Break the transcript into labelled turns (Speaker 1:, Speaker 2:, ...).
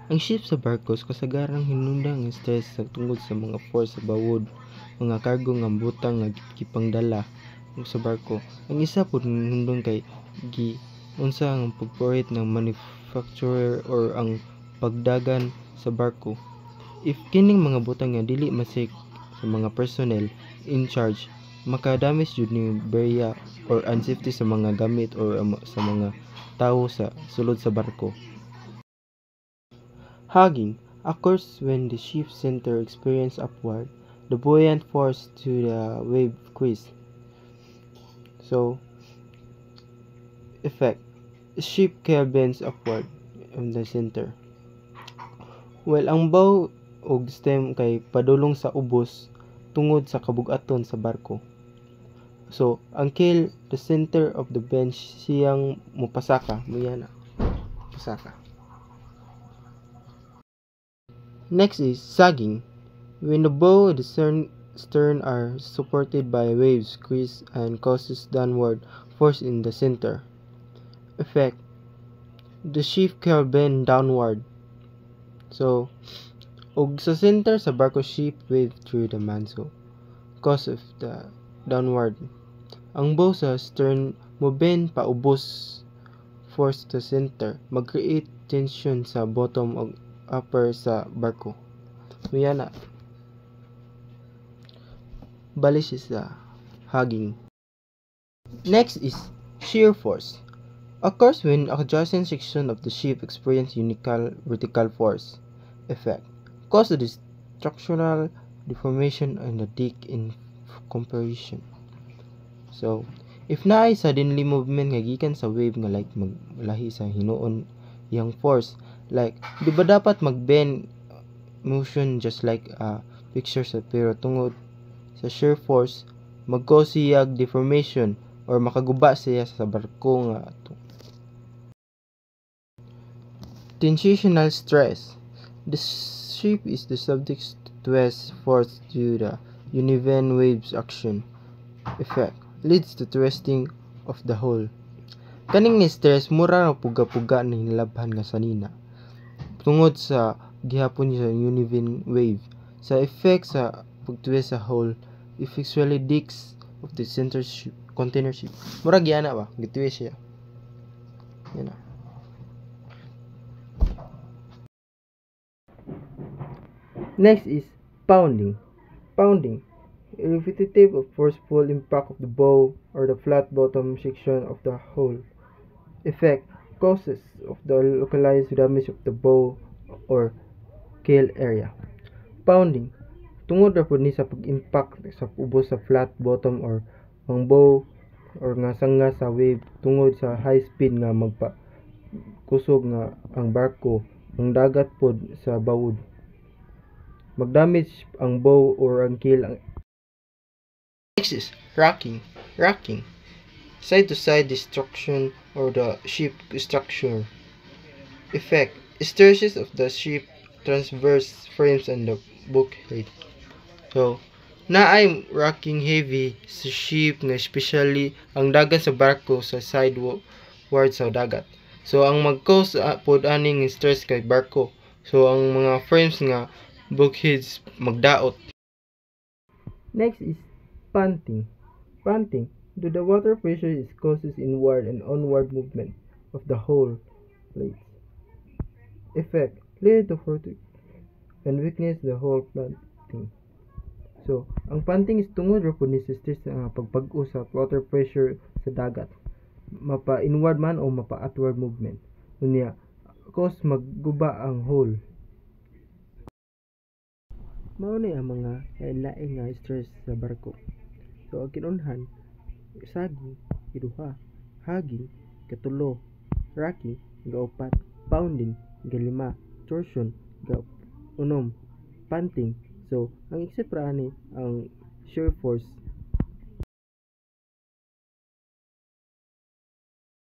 Speaker 1: Ang ship sa barkos kasagarang hinungdan nga stress sa tungod sa mga force sa bawod, mga kargo nga butang nga gipangdala sa barko. Ang isa pod hinungdan kay unsa ang pagpurit ng manufacturer or ang pagdagan sa barko. If kining mga butang nga dili masik sa mga personnel in charge, makadamage jud ni berya or unsafety sa mga gamit or sa mga tawo sa sulod sa barko. Hugging occurs when the ship's center experiences upward, the buoyant force to the wave crease. So, effect. The ship keel bends upward from the center. Well, ang bow ug stem kay padulong sa ubos tungod sa kabug-aton sa barko. So, ang keel, the center of the bench siyang mupasaka, muyana. Pasaka. Next is sagging. When the bow and the stern are supported by waves, crease and causes downward force in the center. Effect. The ship can bend downward. So, ug sa center sa barko ship wave through the manso. Cause of the downward. Ang bow sa stern mo bend paubos force to center, mag-create tension sa bottom ug upper sa barko. Muyana. Balish is the hugging. Next is shear force. Occurs when adjacent section of the ship experience unique vertical force effect, cause the structural deformation and the deck in compression. So, if naay suddenly movement nga gikan sa wave nga like maglahi sa hinuon yang force, like di ba dapat mag-bend motion just like picture sa pero tungod sa shear force mag-cause siya deformation or makaguba siya sa barko nga tensional stress. The ship is the subject to twist force due to the uneven waves action effect leads to twisting of the hull. Kaning ni stress mura na puga-puga na hinalabhan nga sanina tungod sa gihapon sa uneven wave. Sa effect sa pag-twist sa hull effectually decks of the center ship, container ship. Mura gyana ba? Gitwist siya. Yan na. Next is pounding. Pounding. A repetitive or forceful impact of the bow or the flat bottom section of the hull. Effect. Causes of the localized damage of the bow or keel area. Pounding. Tungod ra pud ni sa pag-impact sa ubos sa flat bottom or ang bow or nga sanga sa wave tungod sa high speed nga kusog nga ang barko ang dagat pod sa bawod. Mag-damage ang bow or ang keel. Next is rocking. Rocking. Side-to-side destruction or the ship structure. Effect. Stresses of the ship transverse frames and the bulkhead. So, naay rocking heavy sa ship nga especially ang dagan sa barko sa sideward sa dagat. So, ang mag-cause pod aning stress kay barko. So, ang mga frames nga bulkheads magdaot. Next is panting. Panting. The water pressure is causes inward and onward movement of the whole plates. Effect. Lead to fatigue and weakness the whole panting. So, ang panting is tungod ra pud ni sa stress nga pagpag-o sa water pressure sa dagat. Mapa inward man o mapa outward movement. Unya, cause magguba ang hull. Mao ni ang mga lain nga stress sa barko. So ang kinunhan, sagging, iduha, hugging, katulo, rocking, gaupat, pounding, galima, torsion, unom, panting. So ang except ra ani ang shear force